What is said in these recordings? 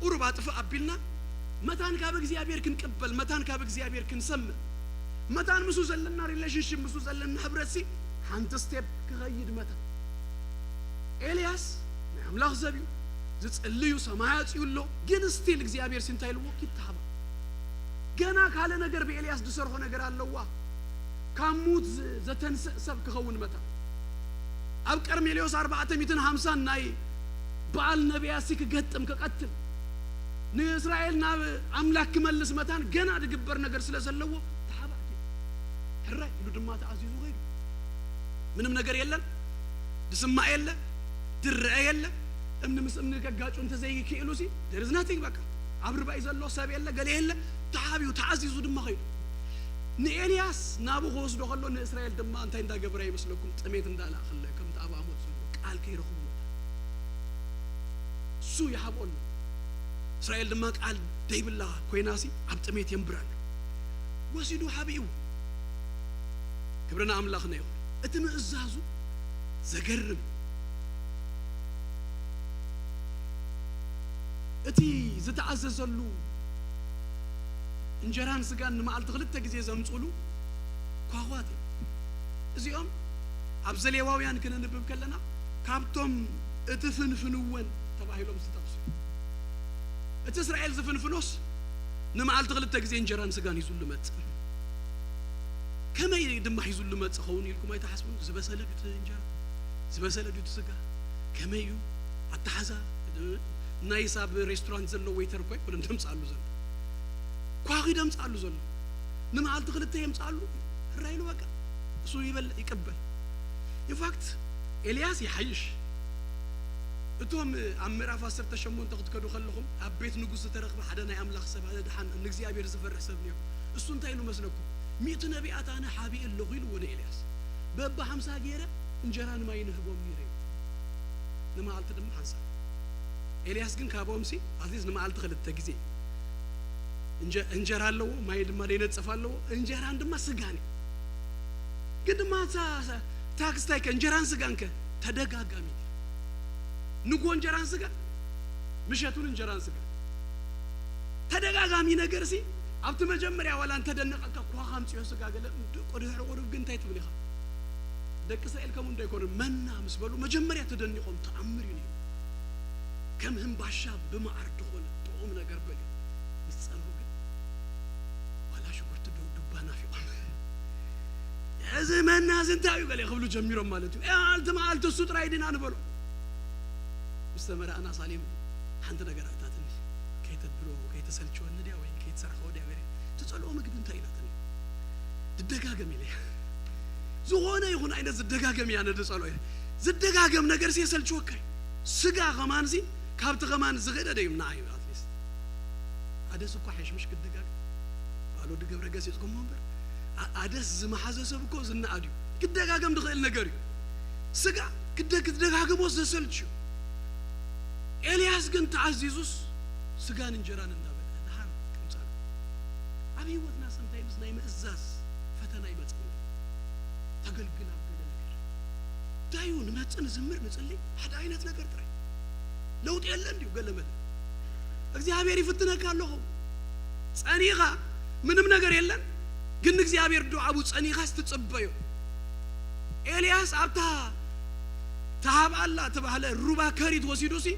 ቁርብ አጥፍ አቢልና መታን ካብ እግዚአብሔር ክንቀበል መታን ካብ እግዚአብሔር ክንሰም መታን ምሱ ዘለና ሪሌሽንሺፕ ምሱ ዘለና ህብረት ሲ ሓንቲ ስቴፕ ክኸይድ መታ ኤልያስ አምላኽ ዘቢው ዝጽልዩ ሰማያት ይውሎ ግን ስቲል እግዚአብሔር ሲንታይልዎ ይታባ ገና ካለ ነገር በኤልያስ ድሰርሆ ነገር አለዋ ካሙት ዘተንሰብ ክኸውን መታ አብ ቀርሜሌዎስ 450 ናይ በዓል ነቢያት ሲክገጥም ከቀትል ንእስራኤልና አምላክ መልስ መታን ገና ድግበር ነገር ስለዘለዎ ታባ ህራይ ይሉ ድማ ተአዚዙ ሄዱ ምንም ነገር የለም ድስማ የለ ድርአ የለ እምንም ከጋጩ እንተ ዘይ ከኢሉሲ there is nothing በቃ አብርባ ይዘሎ ሰብ የለ ገለ የለ ታቢው ተአዚዙ ድማ ሄዱ ንኤልያስ ናቡሁ ወስዶ ኸሎ ንእስራኤል ድማ እንታይ እንዳገበረ ይመስለኩም ጥሜት እንዳላኸለ ከም ታባሞት ቃል ከይረኹ ሱ ያሃቦን እስራኤል ድማ ቃል ደይብላ ኮይናሲ አብ ጥሜት የምብራል ወሲዱ ሐቢው ክብረና አምላኽ ነው እቲ ምእዛዙ ዘገርም እቲ ዝተዓዘዘሉ እንጀራን ስጋን ማዓልት ክልተ ጊዜ ዘምጽሉ ኳኳት እዚኦም አብ ዘሌዋውያን ክንንብብ ከለና ካብቶም እቲ ፍንፍንወን ተባሂሎም ዝተጠቅሱ እቲ እስራኤል ዝፍንፍኖስ ንማዓልት ክልተ ጊዜ እንጀራን ስጋን ይዙሉ መጽ ከመይ ድማ ይዙሉ መጽ ኸውን ይልኩም አይተሐስቡ ዝበሰለ ዱት እንጀራ ዝበሰለ ዱት ስጋ ከመይ አታሐዛ ናይሳብ ሬስቶራንት ዘሎ ዌይተር ኮይ ወለም ደምጻሉ ዘሎ ኳኺ ደምጻሉ ዘሎ ንማዓልት ክልተ የምጻሉ ራይሉ በቃ እሱ ይበል ይቀበል ኢንፋክት ኤልያስ ይሐይሽ እቶም አምራፍ 10 ተሸሞን ተክትከዱ ኸለኹም አብ ቤት ንጉስ ተረኽበ ሓደ ናይ አምላኽ ሰብ ሓደ ድሓን ንእግዚአብሔር ዝፈርሕ ሰብ ነው እሱ እንታይ ነው መስለኩም ሚት ነቢያት አነ ሐቢእ ለኹ ይሉ ወደ ኤልያስ በባ 50 ገይረ እንጀራን ማይን ህቦም ይረዩ ንማዓልት ድማ ሓንሳ ኤልያስ ግን ካቦምሲ አዚዝ ንማዓልት ክልተ ጊዜ እንጀራ አለው ማይ ድማ ለነጽፋለው እንጀራን ድማ ስጋኔ ግድማ ታክስ ታይከ እንጀራን ስጋንከ ተደጋጋሚ ንጎ እንጀራን ስጋ ምሸቱን እንጀራን ስጋ ተደጋጋሚ ነገር ሲ አብተ መጀመሪያ ወላን ተደነቀከ ኳኻም ጽዮ ስጋ ገለ ቆድህር ቆድብ ግን ታይት ብሊኻ ደቅ እስራኤል ከመ እንዳይኮን መና መስበሉ መጀመሪያ ተደንቆም ተአምር ይኔ ከምህም ባሻ በማዕርድ ሆነ ጦም ነገር በል ይጸሉ ግን ወላ ሽጉርት ዱባና ፊው ያዘመና ዝንታዩ ገለ ይኸብሉ ጀሚሮ ማለት ነው አልተማ አልተሱ ጥራይዲና ንበሉ استمر أنا صالم حنت نجار أتاتني كي تبرو كي تسلشوا النديا وين كي تسرحوا وديا وين تسألوا ما قدمت أين أتاني الدقاقة ميلي زغونا يخون أين الدقاقة ميانا تسألوا الدقاقة من نجار سيسلشوا كاي سجا غمان زي كابت غمان زغيرة ديم نايم أتليست هذا سوق حيش مش كالدقاقة قالوا دقاقة رجاسي تقوم مبر هذا زم حزة سبكو زن عادي كالدقاقة مدخل نجاري سجا كالدقاقة موس سلشوا ኤልያስ ግን ተዓዚዙስ ስጋን እንጀራን እንዳበለ ታሃም ከምጻለ አብይ ወጥና sometimes ናይ መእዛዝ ፈተና ይመጽው ተገልግላ ገለ ነገር ዳዩን መጽን ዝምር ንጽልይ ሓደ አይነት ነገር ጥራይ ለውጥ የለ እንዲው ገለመለ እግዚአብሔር ይፈትነካለሁ ጸኒኻ ምንም ነገር የለን ግን እግዚአብሔር ዱዓቡ ጸኒኻስ ትጽበዩ ኤልያስ አብታ ታሃብ አላ ተባለ ሩባ ከሪት ወሲዱሲ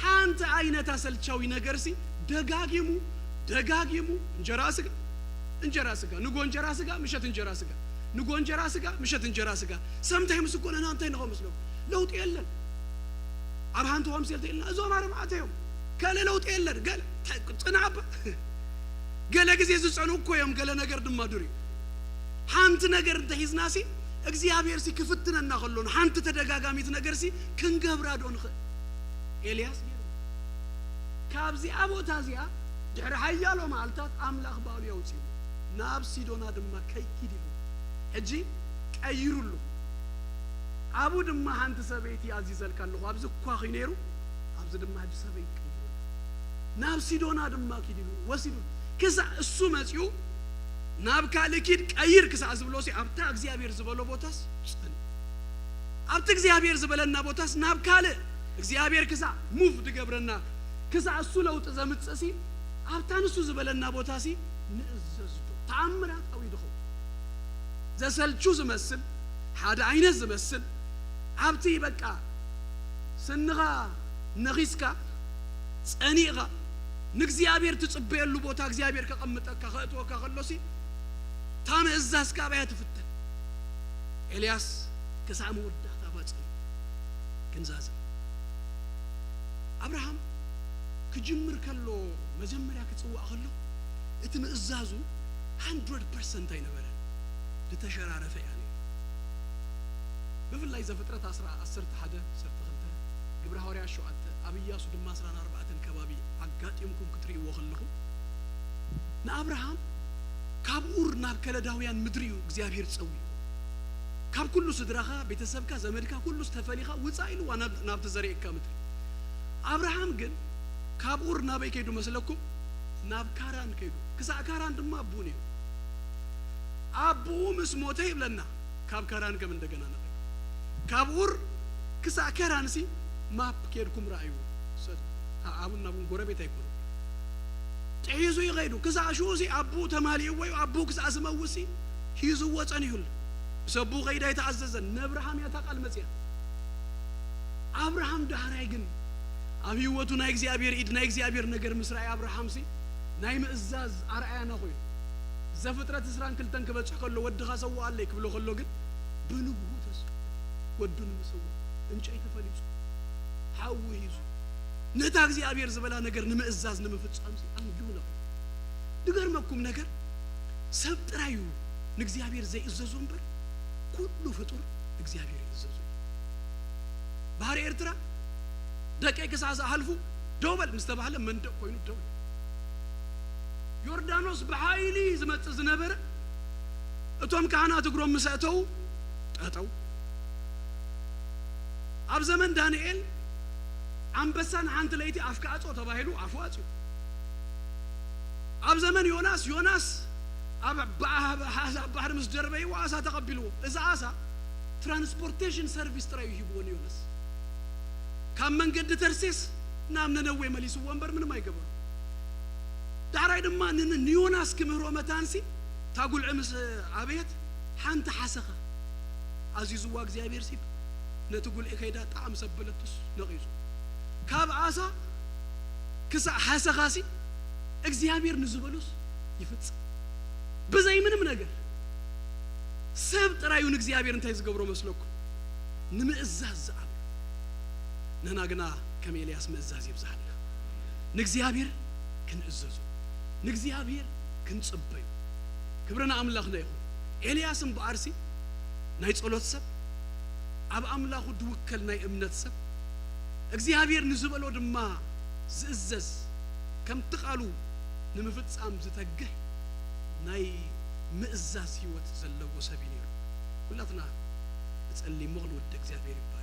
حانت عينة سلشاوي نجرسي دجاجيمو انجرا سجا نقول انجرا سجا مشت انجرا سجا نقول انجرا سجا مشت انجرا سجا sometimes يقول أنا أنتين هم مسلو لو تقلل أبهان توهم سيل تقلل أزوم عرب عتيهم قال لو تقلل قال تنعب قال أجزي يزعنوك كويم قال نجر دم ما دري حانت نجر تهيز ناسي أجزيها بيرسي كفتنا نخلون حانت تدجاجاميت نجرسي كن جبرادون ኤልያስ ካብዚ አቦታዚያ ድሕሪ ሓያሎ ማልታት አምላኽ ባሉ ያውጽዩ ናብ ሲዶና ድማ ከይኪድ ይሉ ሕጂ ቀይሩሉ አቡ ድማ ሓንቲ ሰበይቲ ያዚዘልካለሁ ኣብዚ ኳኺ ነይሩ ኣብዚ ድማ ሕጂ ሰበይቲ ቀይሩ ናብ ሲዶና ድማ ኪድ ይሉ ወሲዱ ከዛ እሱ መጽዩ ናብ ካልኪድ ቀይር ከዛ ዝብሎሲ አብታ እግዚአብሔር ዝበሎ ቦታስ ጽን አብታ እግዚአብሔር ዝበለና ቦታስ ናብ ካለ እግዚአብሔር ከዛ ሙቭ ድገብረና كسع السلو تزمتسي أبتان السوز بلنا بوتاسي نززدو تعمرات أو يدخل زسل شو زمسل حدا عين زمسل عبتي بكا سنغا نغيسكا سأنيغا نكزيابير تصبي اللو بوتا كزيابير كقمتك كخطوة كخلصي تام إزاز كابيها تفتن إلياس كسع مودة تاباتي كنزازم أبراهام كجمر كله مجمريا كتسوى أخلو إتم إزازو 100% ينبرن لتشرارة يعني بفلا إذا فترة أسرت حدا سرت خلته قبل هوريا شو عت أبي ياسو دم ماسران 4 كبابي عقات يمكن كتري وخلهم نا أبراهام كابور ناب كلداويان مدريو እግዚአብሔር ጸውي ካብ ኩሉ ስድራኻ ቤተሰብካ ዘመድካ ኩሉ ዝተፈሊኻ ውጻኢሉ ዋና ናብ ተዘሪእካ ምድሪ አብርሃም ግን ካብኡር ናበይ ከይዱ መስለኩም ናብ ካራን ከይዱ ክሳዕ ካራን ድማ አቡን እዩ አቡ ምስ ሞተ ይብለና ካብ ካራን ከም እንደገና ነው ካብኡር ክሳዕ ካራን ሲ ማፕ ከይድኩም ራእዩ ሰድ አቡና አቡን ጎረቤት አይኮኑ ተይዙ ይገይዱ ክሳዕ ሹሲ አቡ ተማሊው ወይ አቡ ክሳዕ ስመውሲ ሂዙ ወፀን ይሁል ሰቡ ገይዳ ይተዓዘዘን ነብርሃም ያታቃል መጽያ አብርሃም ዳህራይ ግን አብይወቱ ናይ እግዚአብሔር ኢድ ናይ እግዚአብሔር ነገር ምስራይ አብርሃም ሲ ናይ ምእዛዝ አርአያና ሆይ ዘፍጥረት 22 ከበጽሕ ከሎ ወድኻ ሰው አለይ ክብሎ ከሎ ግን በንጉሁ ተስ ወዱን መስው እንጨይ ተፈልጹ ሓው ይዙ ነታ እግዚአብሔር ዝበላ ነገር ንምእዛዝ ንምፍጻም ሲ አንጁ ነው ድገርመኩም ነገር ሰብ ጥራዩ ንእግዚአብሔር ዘይእዘዙ እምበር ኩሉ ፍጡር እግዚአብሔር ይዘዙ ባህር ኤርትራ دقيقة ساعة حلفو دوبل مستبحل من دق كوينو دوبل يوردانوس بحايلي زمت زنبر اتوم كهنات اقروم مسأتو تأتو عب زمن دانيال عم بسان عند ليتي أفكاتو تباهلو عفواتو عب زمن يوناس عب بحر مسجربي وعسا تقبلو إذا عسا ترانسبورتيشن سيرفيس ترى يجيبون يوناس كم من قد ترسيس نام ننوي مليسو وانبر من ما يقبر دعراي دما نيوناس كمهرو متانسي تقول عمس عبيت حانت حسخة عزيزو واق زيابير سيب نتقول إكيدا طعم سبلتوس نغيزو كاب عاسا كسا حسخاسي اكزيابير نزبلوس يفتس بزي من نقر سبت رايون اكزيابير انتايز قبرو مسلوكو نمئزاز زعب نناقنا كم إلياس مئزاز يبزحنا نكزيابير كن عززو نكزيابير كن صبيو كبرنا أملاخنا يخون إلياس بارسي ناي تصلوت سب أب أملاخو دوكل ناي امنت سب اكزيابير نزبلو دما زئزز كم تقالو نمفتس أم زتقه ناي مئزاز يوت زلو سبينيرو كلاتنا تسألي مغلو الدكزيابير يبارك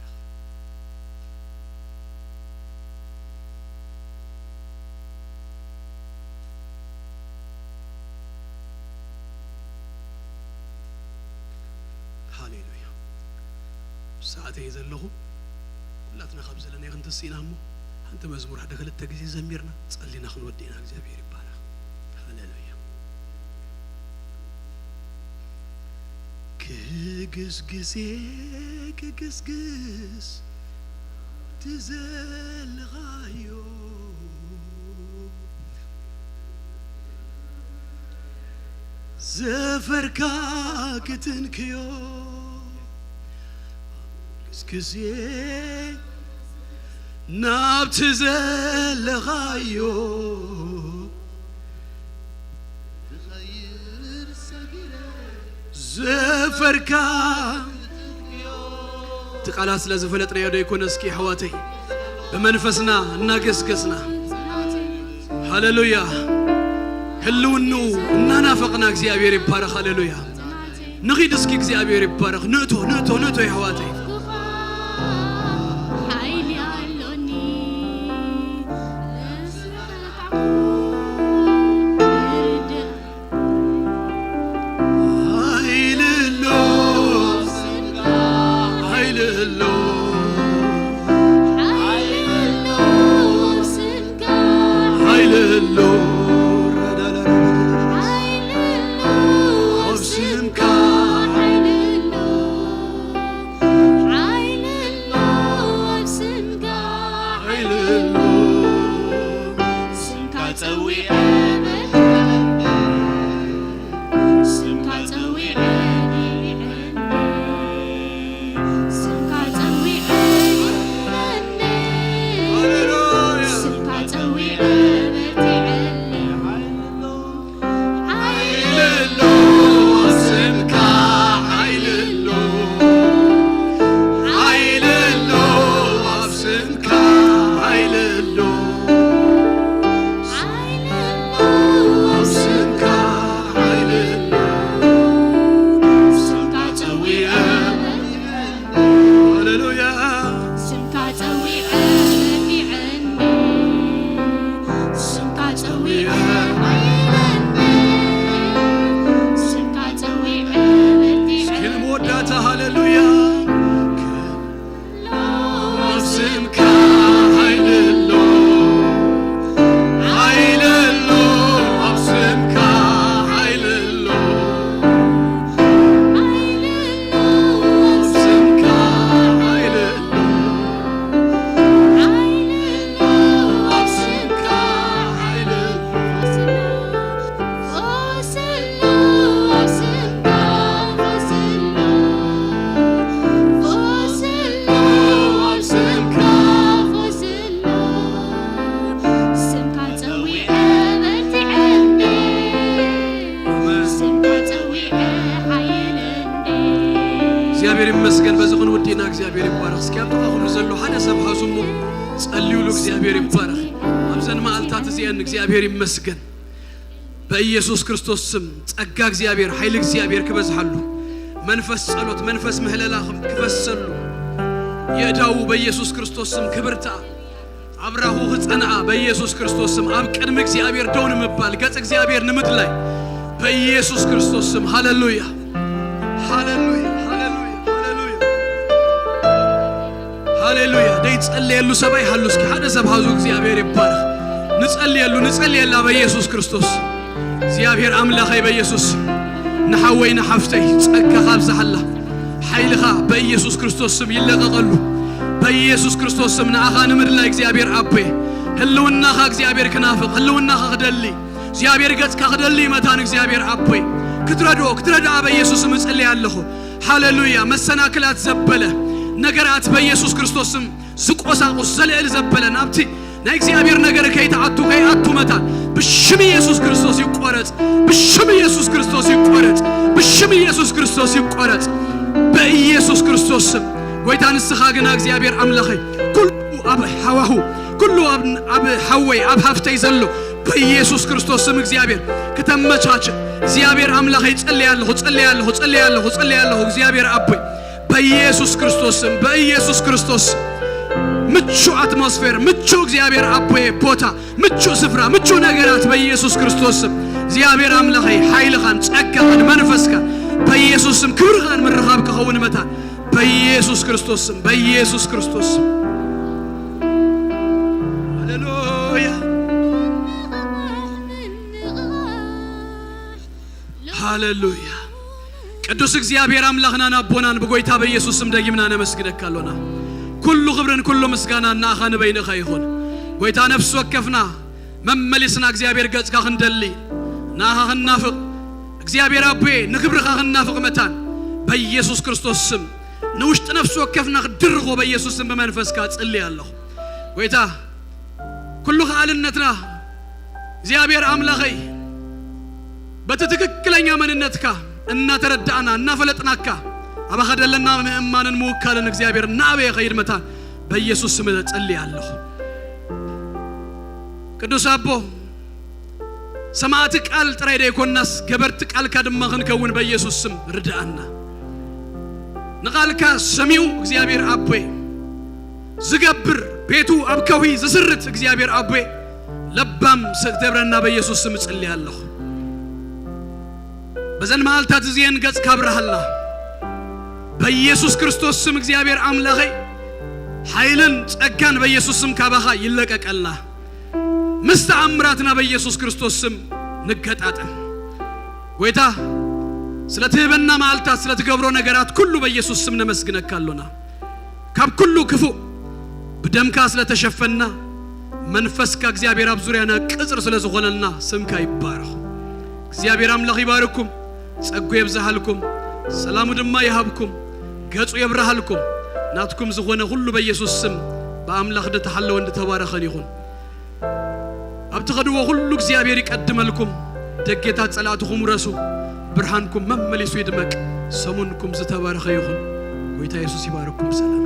هاليلويا ساعتي يزلهم كلاتنا خبز لنا يغنت السينامو أنت مزمور حدا خلت تجزي زميرنا تصلينا خن ودينا እግዚአብሔር ይባረክ هاليلويا كجس تزل غايو زفركا كتنكيو كسكسي ناب تزل غايو زفركا تقالاس لزفلتنا يدو يكون اسكي حواتي بمنفسنا ناقسقسنا هاليلويا هلونو ننافقنا እግዚአብሔር ይባረክ ሃሌሉያ نغيد اسكي እግዚአብሔር ይባረክ نوتو يا حواتي እግዚአብሔር ይመስገን በዝኹን ውዲና እግዚአብሔር ይባረክ እስኪያም ተኻኹሉ ዘሎ ሓደ ሰብ ሓሱሙ ጸልዩሉ እግዚአብሔር ይባረክ አብዘን ማልታት እዚያን እግዚአብሔር ይመስገን በኢየሱስ ክርስቶስ ስም ጸጋ እግዚአብሔር ኃይል እግዚአብሔር ክበዝሐሉ መንፈስ ጸሎት መንፈስ ምህለላ ክፈሰሉ የዳው በኢየሱስ ክርስቶስ ስም ክብርታ አብራሁ ህጸናአ በኢየሱስ ክርስቶስ ስም አብ ቀድም እግዚአብሔር ደውን መባል ገጽ እግዚአብሔር ንምድ ላይ በኢየሱስ ክርስቶስ ስም ሃሌሉያ ሃሌሉያ ሃሌሉያ ደይ ጸልየሉ ሰባይ ሃሉ እስኪ ሓደ ሰብ ሃዙ እግዚአብሔር ይባረክ ንጸልየላ በኢየሱስ ክርስቶስ እግዚአብሔር አምላኸይ በኢየሱስ ንሐወይና ሐፍተይ ጸጋ ካብዛሐላ ኃይልኻ በኢየሱስ ክርስቶስ ስም ይለቀቀሉ በኢየሱስ ክርስቶስ ስም ናኻ ንምድር ላይ እግዚአብሔር አቤ ህልውናኻ እግዚአብሔር ክናፍቅ ህልውናኻ ክደሊ እግዚአብሔር ገጽካ ክደሊ መታን እግዚአብሔር አቤ ክትረዳ በኢየሱስ ስም ጸልያለሁ ሃሌሉያ መሰናክላት ዘበለ ነገራት በኢየሱስ ክርስቶስ ስም ዝቆሳቁስ ዘለል ዘበለ ናብቲ ናይ እግዚአብሔር ነገር ከይተዓቱ መታን በሽም ኢየሱስ ክርስቶስ ይቆረጥ በሽም ኢየሱስ ክርስቶስ ይቆረጥ በሽም ኢየሱስ ክርስቶስ ይቆረጥ በኢየሱስ ክርስቶስ ስም ጎይታን ንስኻ ግና እግዚአብሔር አምላኸይ ኩሉ አብ ሐዋሁ ኩሉ አብ ሐወይ አብ ሐፍተይ ዘሎ በኢየሱስ ክርስቶስ ስም እግዚአብሔር ከተመቻቸ እግዚአብሔር አምላኸይ ጸልያለሁ እግዚአብሔር አቦይ በኢየሱስ ክርስቶስ ስም በኢየሱስ ክርስቶስ ምቹ አትሞስፌር ምቹ እግዚአብሔር አቦይ ቦታ ምቹ ስፍራ ምቹ ነገራት በኢየሱስ ክርስቶስ ስም እግዚአብሔር አምላኸይ ኃይልኻን ጸጋኻን መንፈስካ በኢየሱስ ስም ክብርኻን ምርኻብ ከኸውን መታን በኢየሱስ ክርስቶስ ስም በኢየሱስ ክርስቶስ ስም ሃሌሉያ ሃሌሉያ ቅዱስ እግዚአብሔር አምላኽና ናቦናን በጎይታ በኢየሱስ ስም ደግምና ነመስግነካለና ኩሉ ክብርን ኩሉ ምስጋና ናኻ ንበይንኻ ይኹን ጎይታ ነፍስ ወከፍና መመሊስና እግዚአብሔር ገጽካ ክንደሊ ናኻ ክናፍቅ እግዚአብሔር አቤ ንክብርኻ ክናፍቅ መታን በኢየሱስ ክርስቶስ ስም ንውሽጥ ነፍስ ወከፍና ክድርኾ በኢየሱስ ስም በመንፈስካ ጸልያለሁ ጎይታ ኩሉ ኻልነትና እግዚአብሔር አምላኸይ በትክክለኛ ማንነትካ እና ተረዳና እና ፈለጥናካ አባኸደለና ምእማንን ሙካለን እግዚአብሔር ናበየ ኸይር መታን በኢየሱስ ስም ጸልያለሁ ቅዱስ አቦ ሰማዕት ቃል ጥራይደ ይኮናስ ገበርት ቃል ካድማኽን ከውን በኢየሱስ ስም ርዳአና ንቃልካ ሰሚው እግዚአብሔር አቦይ ዝገብር ቤቱ አብከዊ ዝስርት እግዚአብሔር አቦይ ለባም ሰግተብረና በኢየሱስ ስም ጸልያለሁ በዘን ማልታት እዚያን ገጽ ካብራህላ በኢየሱስ ክርስቶስ ስም እግዚአብሔር አምላኸይ ኃይልን ጸጋን በኢየሱስ ስም ካባኻ ይለቀቀልና مستعمراتنا بيسوع كريستوس سم نقطعطن ጎይታ ስለትህበና ማልታት ስለትገብሮ ነገራት ሁሉ በኢየሱስ ስም ነመስግነካለና ካብ ሁሉ ክፉ በደምካ ስለተሸፈና መንፈስ ከእግዚአብሔር አብ ዙሪያና ቅጽር ስለዝሆነና ስምካ ይባረክ እግዚአብሔር አምላክ ይባርኩም ጸጉ ይብዛሃልኩም ሰላሙ ድማ ይሃብኩም ገጹ ይብራሃልኩም ናትኩም ዝሆነ ሁሉ በኢየሱስ ስም በአምላክ ደተሐለው እንደተባረከን ይሁን አብተኸድዎ ሁሉ እግዚአብሔር ይቀድመልኩም ደጌታት ጸላትኩም ረሱ ብርሃንኩም መመለሱ ይድመቅ ሰሙንኩም ዝተባረከ ይሁን ጌታ ኢየሱስ ይባርኩም ሰላም